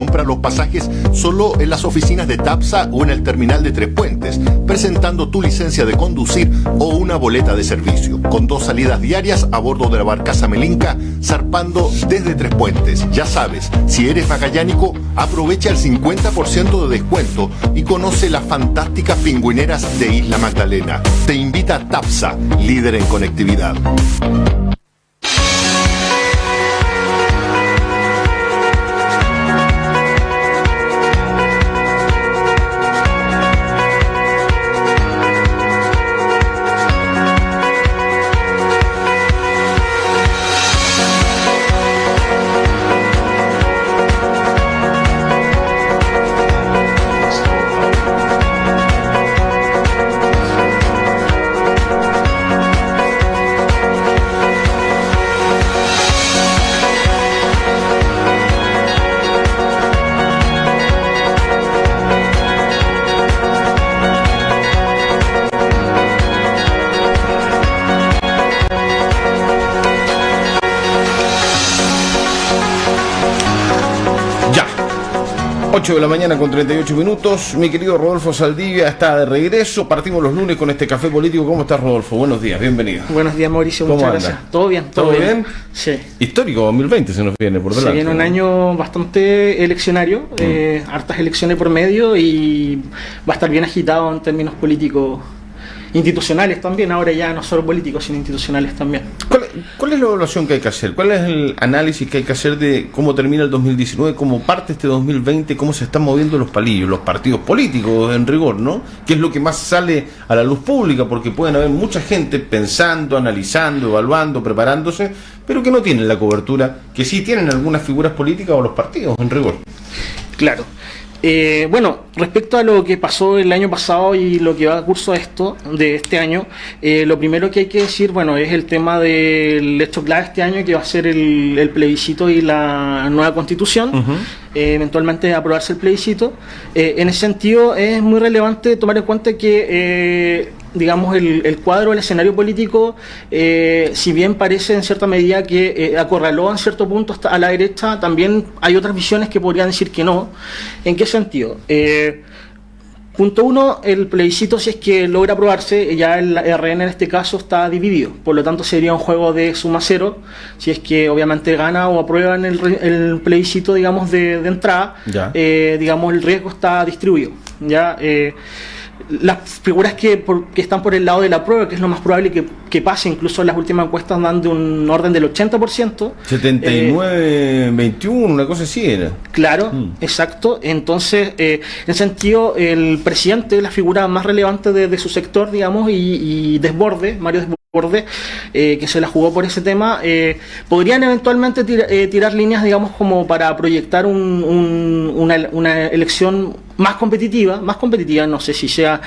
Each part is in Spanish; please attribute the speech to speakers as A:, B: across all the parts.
A: Compra los pasajes solo en las oficinas de TAPSA o en el terminal de Tres Puentes, presentando tu licencia de conducir o una boleta de servicio, con 2 salidas diarias a bordo de la barcaza Melinka, zarpando desde Tres Puentes. Ya sabes, si eres magallánico, aprovecha el 50% de descuento y conoce las fantásticas pingüineras de Isla Magdalena. Te invita TAPSA, líder en conectividad.
B: De la mañana con 38 minutos. Mi querido Rodolfo Saldivia está de regreso. Partimos los lunes con este café político. ¿Cómo estás, Rodolfo? Buenos días, bienvenido.
C: Buenos días, Mauricio, muchas gracias. ¿Todo bien?
B: ¿Todo bien?
C: Sí.
B: Histórico 2020 se nos viene por delante.
C: Se viene un año bastante eleccionario, hartas elecciones por medio y va a estar bien agitado en términos políticos. Institucionales también, ahora ya no solo políticos, sino institucionales también.
B: ¿Cuál es la evaluación que hay que hacer? ¿Cuál es el análisis que hay que hacer de cómo termina el 2019, cómo parte este 2020, cómo se están moviendo los palillos, los partidos políticos en rigor, ¿no? ¿Qué es lo que más sale a la luz pública? Porque pueden haber mucha gente pensando, analizando, evaluando, preparándose, pero que no tienen la cobertura que sí tienen algunas figuras políticas o los partidos en rigor.
C: Claro. Bueno, respecto a lo que pasó el año pasado y lo que va a curso de este año, lo primero que hay que decir, bueno, es el tema del hecho clave este año, que va a ser el plebiscito y la nueva constitución. Eventualmente aprobarse el plebiscito. En ese sentido es muy relevante tomar en cuenta que digamos el cuadro, el escenario político, si bien parece en cierta medida que acorraló en cierto punto a la derecha, también hay otras visiones que podrían decir que no. ¿En qué sentido? Punto 1, el plebiscito, si es que logra aprobarse, ya el RN en este caso está dividido, por lo tanto sería un juego de suma cero, si es que obviamente gana o aprueban el plebiscito, digamos, de entrada, digamos, el riesgo está distribuido, ya. Las figuras que están por el lado de la prueba, que es lo más probable que pase, incluso las últimas encuestas dan de un orden del 80%.
B: 79-21, una cosa así era. Claro,
C: exacto. Entonces, en sentido, el presidente es la figura más relevante de su sector, digamos, y Desbordes, Mario Desbordes, que se la jugó por ese tema, podrían eventualmente tirar líneas, digamos, como para proyectar una elección más competitiva, no sé si sea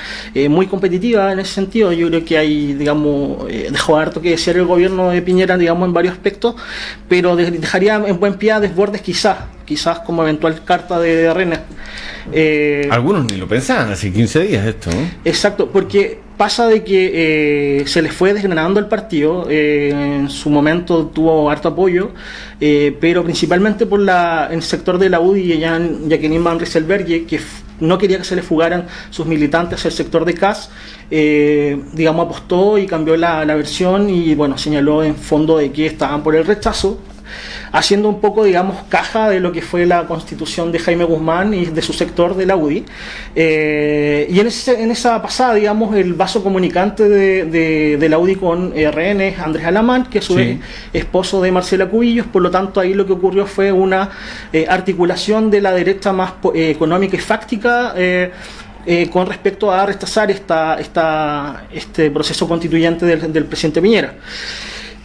C: muy competitiva en ese sentido. Yo creo que hay, digamos, dejó harto que desear el gobierno de Piñera, digamos, en varios aspectos, pero dejaría en buen pie a Desbordes quizás como eventual carta de RN.
B: Algunos ni lo pensaban hace 15 días esto, ¿no?
C: Exacto, porque pasa de que se les fue desgranando el partido, en su momento tuvo harto apoyo, pero principalmente por en el sector de la UDI y Jacqueline Van Rieselberghe, que no quería que se le fugaran sus militantes al sector de CAS, digamos, apostó y cambió la versión y, bueno, señaló en fondo de que estaban por el rechazo, haciendo un poco, digamos, caja de lo que fue la constitución de Jaime Guzmán y de su sector de la UDI. Y en esa pasada, digamos, el vaso comunicante de la UDI con RN es Andrés Alamán, que es su esposo de Marcela Cubillos. Por lo tanto, ahí lo que ocurrió fue una articulación de la derecha más económica y fáctica, con respecto a rechazar este proceso constituyente del presidente Piñera.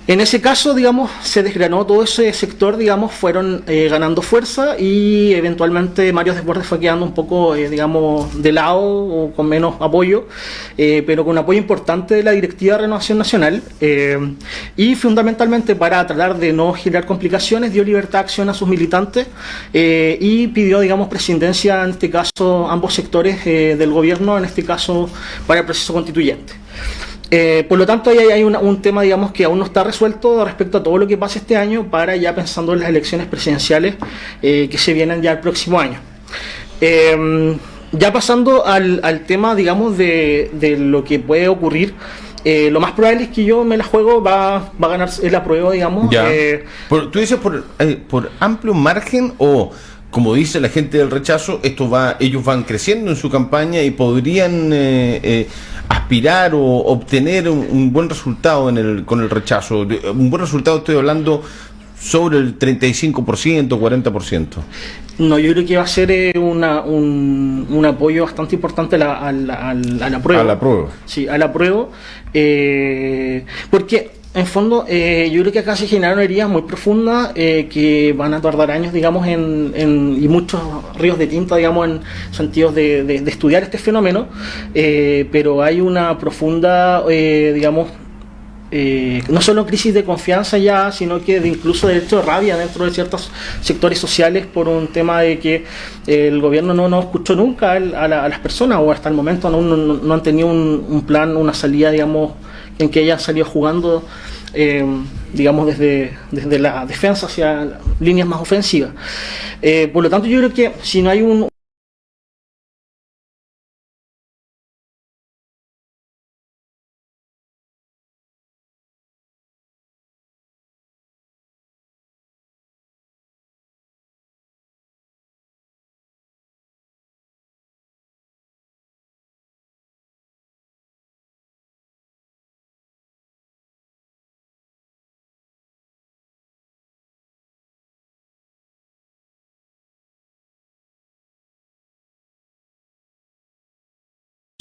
C: En ese caso, digamos, se desgranó todo ese sector, digamos, fueron ganando fuerza y eventualmente Mario Desbordes fue quedando un poco, digamos, de lado o con menos apoyo, pero con apoyo importante de la Directiva de Renovación Nacional, y fundamentalmente para tratar de no generar complicaciones dio libertad de acción a sus militantes y pidió, digamos, presidencia, en este caso ambos sectores del gobierno, en este caso para el proceso constituyente. Por lo tanto, ahí hay un tema, digamos, que aún no está resuelto respecto a todo lo que pase este año, para ya pensando en las elecciones presidenciales que se vienen ya el próximo año. Ya pasando al tema, digamos, de lo que puede ocurrir, lo más probable es que yo me la juego, va a ganar el apruebo, digamos.
B: Ya. ¿Tú dices por amplio margen o, como dice la gente del rechazo, ellos van creciendo en su campaña y podrían aspirar o obtener un buen resultado con el rechazo? Un buen resultado, estoy hablando sobre el 35%, 40%.
C: No, yo creo que va a ser un apoyo bastante importante a la prueba.
B: A la prueba.
C: Sí, a la prueba. Porque, en fondo, yo creo que acá se generaron heridas muy profundas que van a tardar años, digamos, y muchos ríos de tinta, digamos, en sentidos de estudiar este fenómeno. Pero hay una profunda, digamos, no solo crisis de confianza ya, sino que incluso de hecho rabia dentro de ciertos sectores sociales por un tema de que el gobierno no escuchó nunca a las personas, o hasta el momento no han tenido un plan, una salida, digamos, en que hayan salido jugando, digamos, desde la defensa hacia líneas más ofensivas. Por lo tanto, yo creo que si no hay un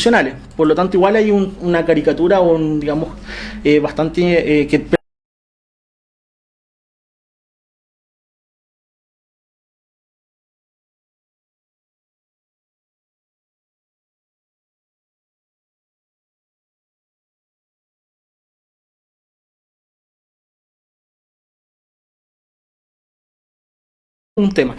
C: funcionales. Por lo tanto, igual hay una caricatura o digamos, bastante que un tema.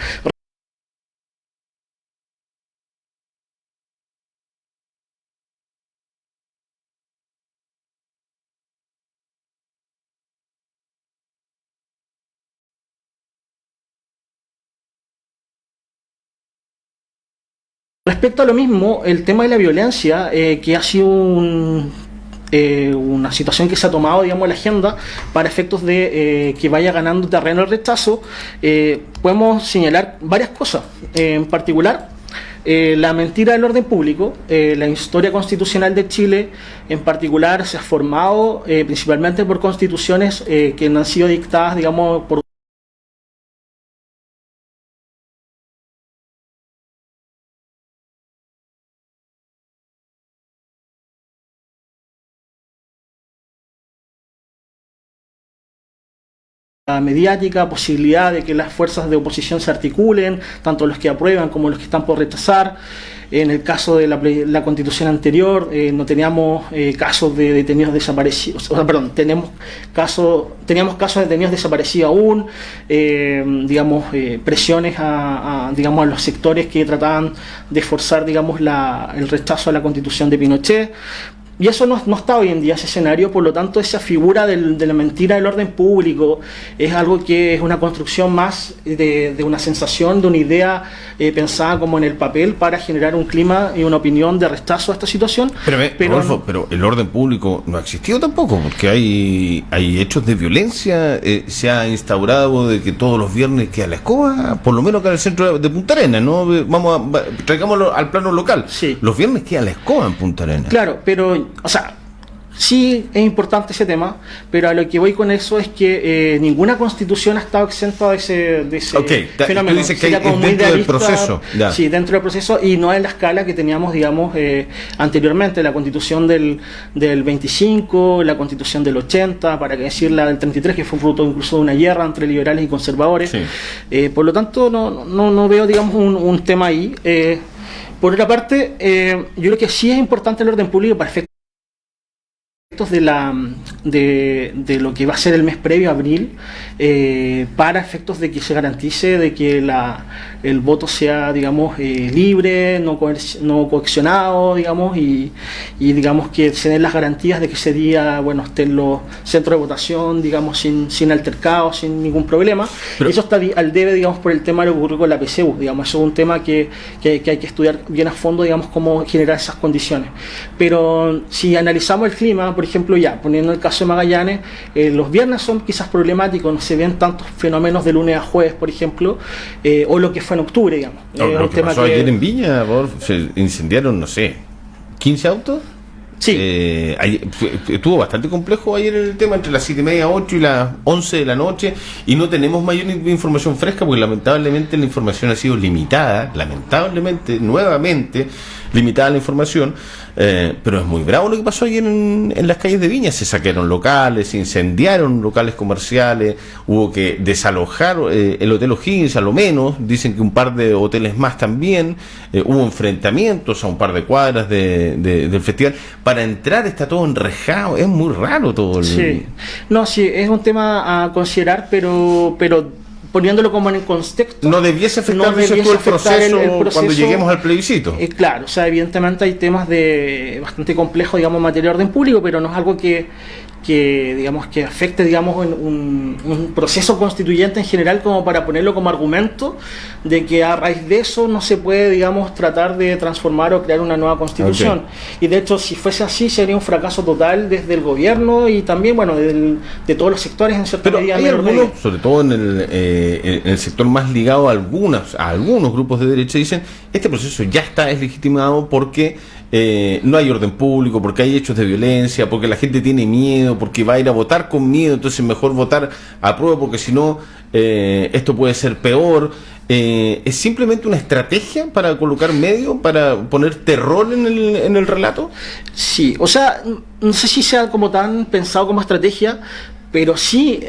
C: Respecto a lo mismo, el tema de la violencia, que ha sido una situación que se ha tomado, digamos, en la agenda para efectos de que vaya ganando terreno el rechazo, podemos señalar varias cosas. En particular, la mentira del orden público, la historia constitucional de Chile, en particular, se ha formado principalmente por constituciones que no han sido dictadas, digamos, por mediática, posibilidad de que las fuerzas de oposición se articulen, tanto los que aprueban como los que están por rechazar. En el caso de la constitución anterior, no teníamos casos de detenidos desaparecidos, teníamos casos de detenidos desaparecidos aún, digamos, presiones digamos, a los sectores que trataban de forzar, digamos, el rechazo a la constitución de Pinochet. Y eso no está hoy en día, ese escenario. Por lo tanto, esa figura de la mentira del orden público es algo que es una construcción más de una sensación, de una idea pensada como en el papel para generar un clima y una opinión de rechazo a esta situación.
B: Rodolfo, pero el orden público no ha existido tampoco, porque hay hechos de violencia. Se ha instaurado de que todos los viernes queda la escoba, por lo menos acá en el centro de Punta Arenas, ¿no? Traigámoslo al plano local.
C: Sí.
B: Los viernes queda la escoba en Punta Arenas.
C: Claro, pero o sea, sí es importante ese tema, pero a lo que voy con eso es que ninguna constitución ha estado exenta de ese fenómeno.
B: Tú dices que hay dentro del proceso. Ya.
C: Sí, dentro del proceso, y no en la escala que teníamos, digamos, anteriormente, la constitución del 25, la constitución del 80, para qué decir la del 33, que fue fruto incluso de una guerra entre liberales y conservadores. Sí. Por lo tanto, no veo, digamos, un tema ahí. Por otra parte, yo creo que sí es importante el orden público para efectos de lo que va a ser el mes previo, abril, para efectos de que se garantice de que el voto sea, digamos, libre, no coaccionado, digamos, y digamos que se den las garantías de que ese día, bueno, estén los centros de votación, digamos, sin altercados, sin ningún problema. Pero eso está al debe, digamos, por el tema de lo que ocurrió con la PSU, digamos, eso es un tema que hay que estudiar bien a fondo, digamos, cómo generar esas condiciones. Pero si analizamos el clima, por ejemplo, ya poniendo el caso de Magallanes, los viernes son quizás problemáticos, no se ven tantos fenómenos de lunes a jueves, por ejemplo, o lo que fue en octubre, digamos.
B: Lo que pasó ayer en Viña, se incendiaron, no sé, 15 autos.
C: Sí.
B: Estuvo bastante complejo ayer el tema entre las 7:30, 8 y las 11 de la noche, y no tenemos mayor información fresca porque lamentablemente la información ha sido limitada, nuevamente limitada la información, pero es muy bravo lo que pasó ayer en las calles de Viña. Se saquearon locales, se incendiaron locales comerciales, hubo que desalojar el Hotel O'Higgins, a lo menos, dicen que un par de hoteles más también, hubo enfrentamientos a un par de cuadras del festival. Para entrar está todo enrejado, es muy raro todo.
C: Sí, es un tema a considerar, pero poniéndolo como en el contexto,
B: no debiese afectar, el proceso cuando lleguemos al plebiscito.
C: Claro, o sea, evidentemente hay temas bastante complejos, digamos, en materia de orden público, pero no es algo que digamos que afecte, digamos, un proceso constituyente en general, como para ponerlo como argumento de que a raíz de eso no se puede, digamos, tratar de transformar o crear una nueva constitución. Okay. Y de hecho, si fuese así, sería un fracaso total desde el gobierno y también, bueno, de todos los sectores en cierta medida.
B: Hay algunos, sobre todo en el sector más ligado a algunos grupos de derecha, dicen este proceso ya es legitimado porque no hay orden público, porque hay hechos de violencia, porque la gente tiene miedo, porque va a ir a votar con miedo, entonces mejor votar a prueba porque si no esto puede ser peor. ¿Es simplemente una estrategia para colocar medio, para poner terror en el relato?
C: Sí, o sea, no sé si sea como tan pensado como estrategia, pero sí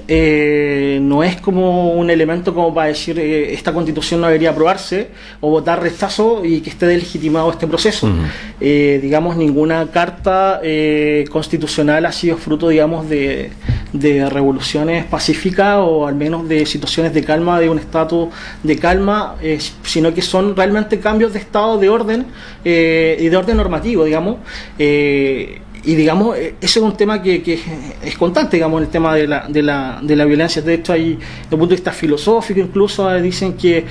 C: no es como un elemento como para decir esta constitución no debería aprobarse o votar rechazo y que esté deslegitimado este proceso. Uh-huh. Digamos, ninguna carta constitucional ha sido fruto, digamos, de revoluciones pacíficas o al menos de situaciones de calma, de un estatus de calma, sino que son realmente cambios de estado de orden y de orden normativo, digamos. Y digamos, ese es un tema que es constante, digamos, el tema de la violencia. De hecho, hay, desde el punto de vista filosófico, incluso dicen que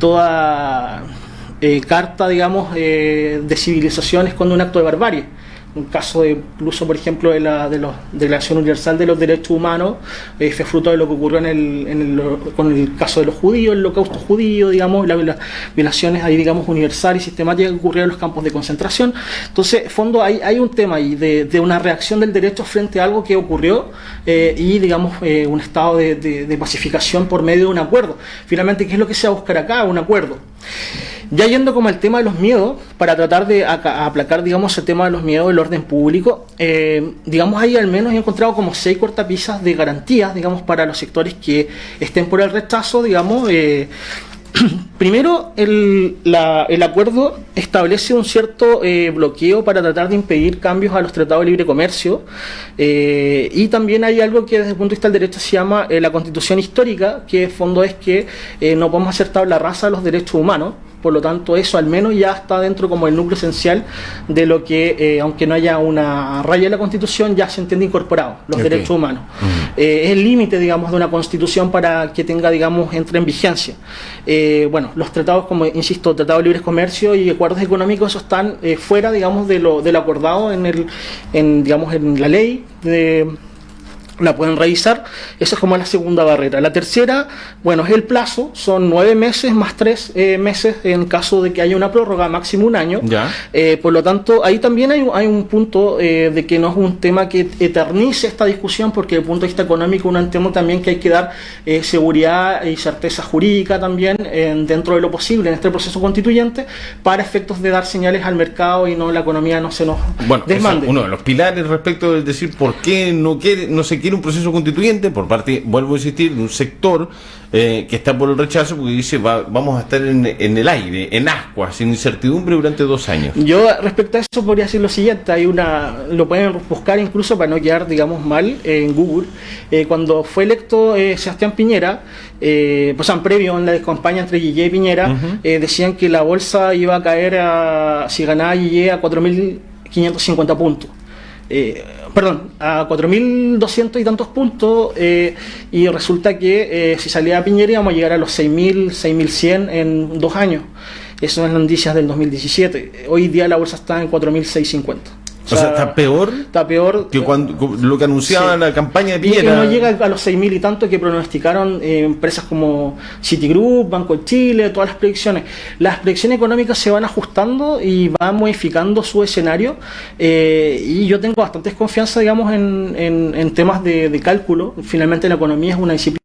C: toda carta, digamos, de civilización es cuando un acto de barbarie. Un caso incluso, por ejemplo, de la Declaración Universal de los Derechos Humanos, fue fruto de lo que ocurrió con el caso de los judíos, el holocausto judío, digamos, las violaciones ahí, digamos, universales y sistemáticas que ocurrieron en los campos de concentración. Entonces, en fondo, hay un tema ahí de una reacción del derecho frente a algo que ocurrió y, digamos, un estado de pacificación por medio de un acuerdo. Finalmente, ¿qué es lo que se va a buscar acá? Un acuerdo. Ya yendo como al tema de los miedos, para tratar de aplacar, digamos, el tema de los miedos del orden público, digamos, ahí al menos he encontrado como 6 cortapisas de garantías, digamos, para los sectores que estén por el rechazo, digamos. Primero, el acuerdo establece un cierto bloqueo para tratar de impedir cambios a los tratados de libre comercio, y también hay algo que desde el punto de vista del derecho se llama la Constitución histórica, que en fondo es que no podemos hacer tabla rasa de los derechos humanos. Por lo tanto, eso al menos ya está dentro como el núcleo esencial de lo que, aunque no haya una raya en la Constitución, ya se entiende incorporado, los derechos humanos. Uh-huh. Es el límite, digamos, de una Constitución para que tenga, digamos, entre en vigencia. Bueno, los tratados, como insisto, tratados de libre comercio y acuerdos económicos, eso están fuera, digamos, de lo acordado digamos, en la ley la pueden revisar. Esa es como la segunda barrera. La tercera, bueno, es el plazo, son 9 meses más 3 meses en caso de que haya una prórroga, máximo un año. Ya. Por lo tanto, ahí también hay un punto de que no es un tema que eternice esta discusión, porque desde el punto de vista económico uno entiende también que hay que dar seguridad y certeza jurídica también dentro de lo posible en este proceso constituyente, para efectos de dar señales al mercado y no la economía no se nos desmande.
B: Uno de los pilares respecto de decir por qué no se quiere quiere un proceso constituyente por parte, vuelvo a insistir, de un sector que está por el rechazo, porque dice vamos a estar en el aire, en ascuas, sin incertidumbre durante 2 años.
C: Yo respecto a eso podría decir lo siguiente, lo pueden buscar incluso para no quedar, digamos, mal en Google. Cuando fue electo Sebastián Piñera, previo en la campaña entre Guillé y Piñera, decían que la bolsa iba a caer si ganaba Guillé a 4.550 puntos. A 4.200 y tantos puntos, y resulta que si salía Piñera íbamos a llegar a los 6.000, 6.100 en 2 años. Eso es las noticias del 2017. Hoy día la bolsa está en 4.650.
B: O sea, está peor que cuando lo que anunciaba en la campaña de Piñera.
C: Y no llega a los 6.000 y tanto que pronosticaron empresas como Citigroup, Banco de Chile, todas las predicciones. Las predicciones económicas se van ajustando y van modificando su escenario, y yo tengo bastante confianza, digamos, en temas de cálculo. Finalmente la economía es una disciplina.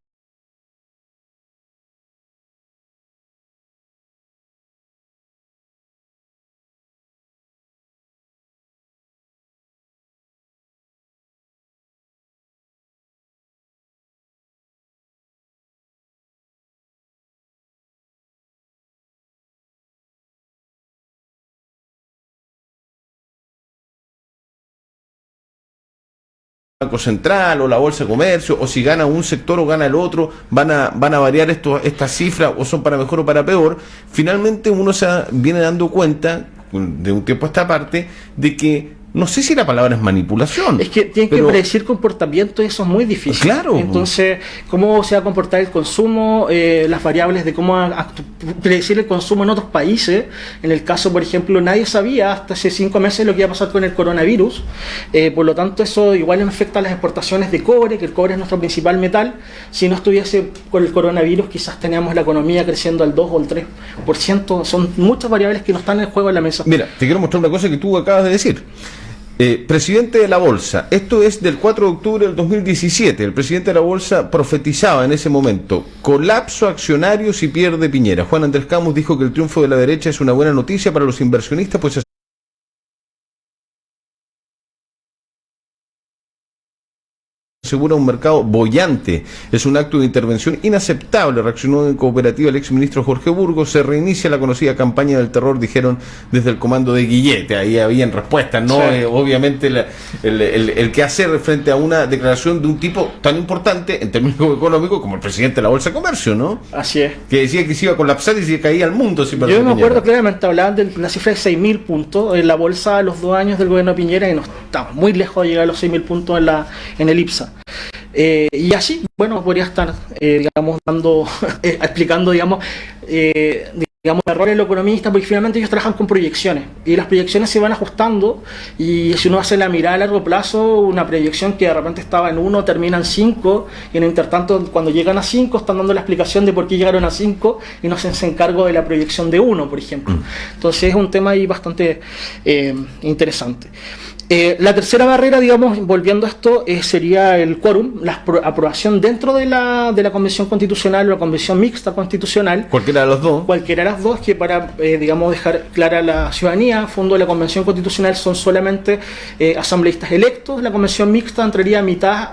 B: Banco Central o la Bolsa de Comercio, o si gana un sector o gana el otro, van a variar estas cifras, o son para mejor o para peor. Finalmente uno viene dando cuenta de un tiempo a esta parte de que no sé si la palabra es manipulación.
C: Es que tienen que predecir comportamiento, y eso es muy difícil.
B: Claro.
C: Entonces, cómo se va a comportar el consumo, las variables de cómo predecir el consumo en otros países. En el caso, por ejemplo, nadie sabía hasta hace 5 meses lo que iba a pasar con el coronavirus. Por lo tanto, eso igual afecta a las exportaciones de cobre, que el cobre es nuestro principal metal. Si no estuviese con el coronavirus, quizás teníamos la economía creciendo al 2 o al 3%. Son muchas variables que no están en el juego en la mesa.
B: Mira, te quiero mostrar una cosa que tú acabas de decir. Presidente de la Bolsa, esto es del 4 de octubre del 2017, el presidente de la Bolsa profetizaba en ese momento: colapso accionario si pierde Piñera. Juan Andrés Camus dijo que el triunfo de la derecha es una buena noticia para los inversionistas, pues asegura un mercado boyante. Es un acto de intervención inaceptable, reaccionó en cooperativa el exministro Jorge Burgos. Se reinicia la conocida campaña del terror, dijeron desde el comando de Guillete. Ahí habían respuestas, ¿no? Sí. Obviamente el que hacer frente a una declaración de un tipo tan importante en términos económicos como el presidente de la Bolsa de Comercio, ¿no?
C: Así es.
B: Que decía que se iba a colapsar y se caía al mundo.
C: Yo me acuerdo claramente, hablaban de la cifra de 6.000 puntos en la bolsa a los 2 años del gobierno de Piñera, y no estamos muy lejos de llegar a los 6.000 puntos en el IPSA. Y así, bueno, podría estar, explicando, errores de los economistas, porque finalmente ellos trabajan con proyecciones, y las proyecciones se van ajustando, y si uno hace la mirada a largo plazo, una proyección que de repente estaba en 1 termina en 5, y en intertanto cuando llegan a 5 están dando la explicación de por qué llegaron a 5 y no se hacen cargo de la proyección de 1, por ejemplo. Entonces es un tema ahí bastante interesante. La tercera barrera, volviendo a esto, sería el quórum, la aprobación dentro de la Convención Constitucional o la Convención Mixta Constitucional.
B: Cualquiera de los dos.
C: Cualquiera de las dos, que para, dejar clara a la ciudadanía, a fondo de la Convención Constitucional son solamente asambleístas electos. La Convención Mixta entraría mitad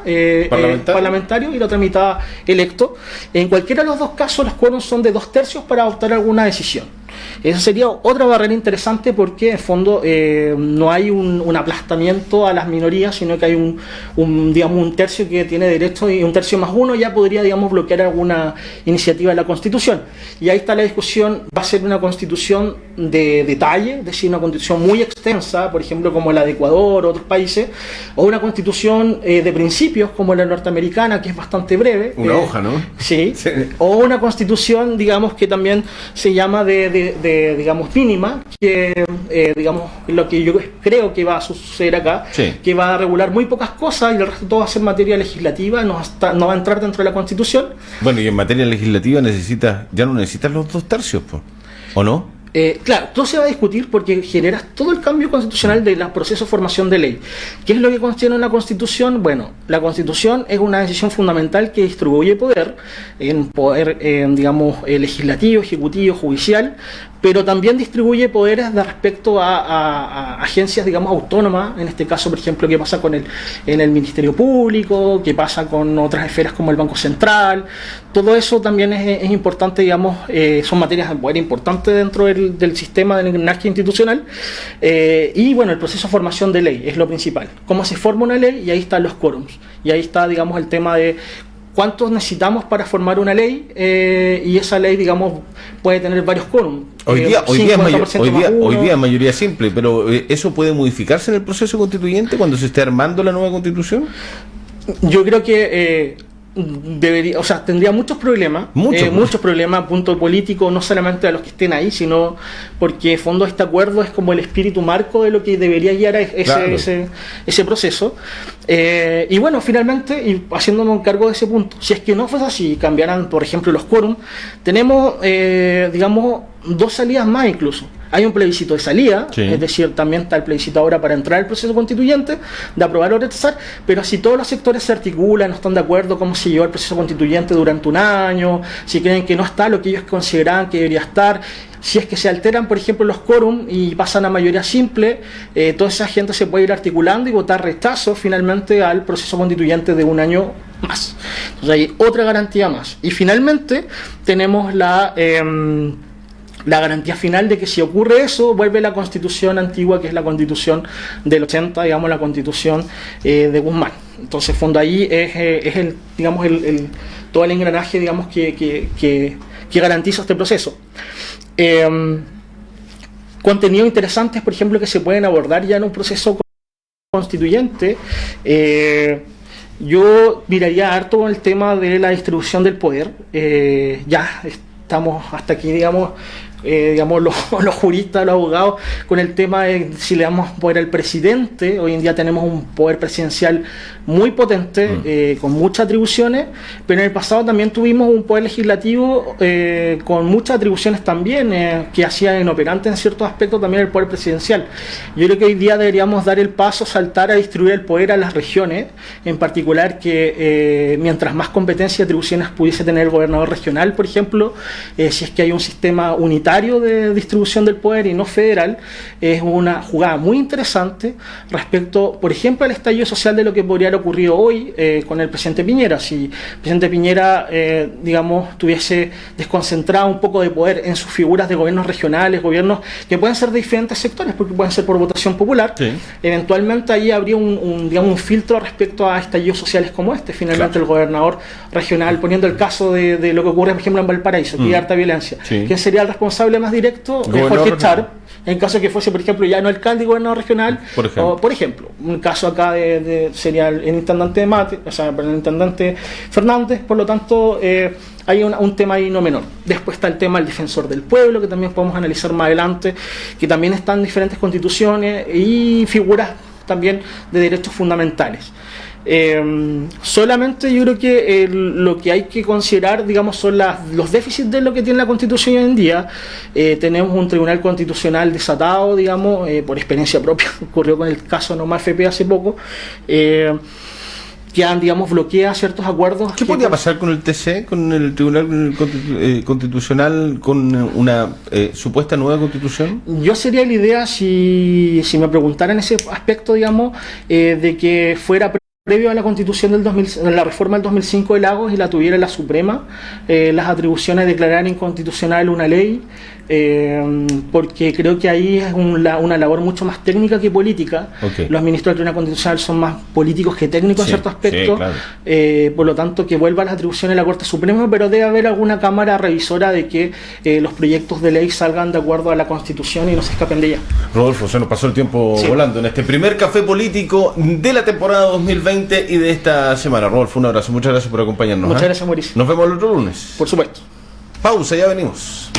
C: parlamentario y la otra mitad electo. En cualquiera de los dos casos, los quórums son de 2/3 para adoptar alguna decisión. Esa sería otra barrera interesante, porque en fondo no hay un aplastamiento a las minorías, sino que hay un tercio que tiene derecho, y un tercio más uno ya podría bloquear alguna iniciativa de la Constitución. Y ahí está la discusión: va a ser una Constitución de detalle, es decir, una Constitución muy extensa, por ejemplo como la de Ecuador o otros países, o una Constitución de principios como la norteamericana, que es bastante breve.
B: Una hoja, ¿no?
C: Sí. O una Constitución, que también se llama mínima, que lo que yo creo que va a suceder acá,
B: sí,
C: que va a regular muy pocas cosas y el resto todo va a ser materia legislativa, no va a entrar dentro de la Constitución.
B: Bueno, y en materia legislativa ya no necesitas los 2/3, ¿o no?
C: Claro, todo se va a discutir porque generas todo el cambio constitucional del proceso de formación de ley. ¿Qué es lo que contiene una constitución? Bueno, la constitución es una decisión fundamental que distribuye poder, en poder, digamos, legislativo, ejecutivo, judicial, pero también distribuye poderes de respecto a agencias, digamos, autónomas, en este caso, por ejemplo, qué pasa en el Ministerio Público, qué pasa con otras esferas como el Banco Central. Todo eso también es importante, digamos, son materias de poder importantes dentro del sistema del engranaje institucional. Y bueno, el proceso de formación de ley es lo principal. Cómo se forma una ley, y ahí están los quórums. Y ahí está, digamos, el tema de cuántos necesitamos para formar una ley, y esa ley, digamos, puede tener varios quórums.
B: Hoy día es mayoría simple, pero ¿eso puede modificarse en el proceso constituyente cuando se esté armando la nueva constitución?
C: Yo creo que debería, o sea, tendría muchos problemas, muchos problemas, punto político, no solamente a los que estén ahí, sino porque en fondo este acuerdo es como el espíritu marco de lo que debería guiar a ese proceso. Y bueno, finalmente, y haciéndome cargo de ese punto, si es que no fuese así, cambiaran, por ejemplo, los quórum, tenemos, digamos, dos salidas más incluso. Hay un plebiscito de salida, es decir, también está el plebiscito ahora para entrar al proceso constituyente, de aprobar o rechazar, pero si todos los sectores se articulan, no están de acuerdo cómo se llevó el proceso constituyente durante un año, si creen que no está lo que ellos consideran que debería estar, si es que se alteran, por ejemplo, los quórum y pasan a mayoría simple, toda esa gente se puede ir articulando y votar rechazo finalmente al proceso constituyente de un año más. Entonces hay otra garantía más. Y finalmente tenemos la garantía final de que si ocurre eso, vuelve la constitución antigua, que es la constitución del 80, digamos, la constitución de Guzmán. Entonces, fondo ahí es el, digamos, todo el engranaje, digamos, que garantiza este proceso. Contenidos interesantes, por ejemplo, que se pueden abordar ya en un proceso constituyente. Yo miraría harto el tema de la distribución del poder. Ya estamos hasta aquí, digamos, los juristas, los abogados, con el tema de si le damos poder al presidente. Hoy en día tenemos un poder presidencial muy potente, con muchas atribuciones, pero en el pasado también tuvimos un poder legislativo con muchas atribuciones también, que hacía inoperante en ciertos aspectos también el poder presidencial. Yo creo que hoy día deberíamos dar el paso, saltar a distribuir el poder a las regiones, en particular que mientras más competencias y atribuciones pudiese tener el gobernador regional, por ejemplo, si es que hay un sistema unitario de distribución del poder y no federal, es una jugada muy interesante respecto, por ejemplo, al estallido social de lo que podría haber ocurrido hoy con el presidente Piñera. Si el presidente Piñera, digamos, tuviese desconcentrado un poco de poder en sus figuras de gobiernos regionales, gobiernos que pueden ser de diferentes sectores, porque pueden ser por votación popular, eventualmente ahí habría un filtro respecto a estallidos sociales como este. Finalmente, el gobernador regional, poniendo el caso de lo que ocurre, por ejemplo, en Valparaíso, que hay harta violencia, ¿quién sería el responsable más directo? Jorge Char, en caso de que fuese, por ejemplo, ya no alcalde y gobernador regional, por ejemplo, un caso acá sería el intendente Mate, o sea, el intendente Fernández. Por lo tanto, hay un tema ahí no menor. Después está el tema del defensor del pueblo, que también podemos analizar más adelante, que también están en diferentes constituciones y figuras también de derechos fundamentales. Solamente yo creo que lo que hay que considerar, digamos, son los déficits de lo que tiene la Constitución hoy en día. Tenemos un tribunal constitucional desatado, digamos, por experiencia propia. Ocurrió con el caso Nomar FP hace poco, que han, digamos, bloquea ciertos acuerdos.
B: ¿Qué podría pasar con el TC, con el Tribunal Constitucional, con una supuesta nueva Constitución?
C: Yo sería la idea, si me preguntaran ese aspecto, digamos, de que fuera previo a la Constitución del 2000, la reforma del 2005 de Lagos, y la tuviera la Suprema, las atribuciones de declarar inconstitucional una ley, porque creo que ahí es una labor mucho más técnica que política. Los ministros del Tribunal Constitucional son más políticos que técnicos en ciertos aspectos, claro. Por lo tanto, que vuelva a las atribuciones de la Corte Suprema, pero debe haber alguna cámara revisora de que los proyectos de ley salgan de acuerdo a la Constitución y no se escapen de ella.
B: Rodolfo, se nos pasó el tiempo volando en este primer café político de la temporada 2020 y de esta semana. Rodolfo, un abrazo, muchas gracias por acompañarnos.
C: Muchas gracias, Mauricio.
B: Nos vemos el otro lunes.
C: Por supuesto.
B: Pausa, ya venimos.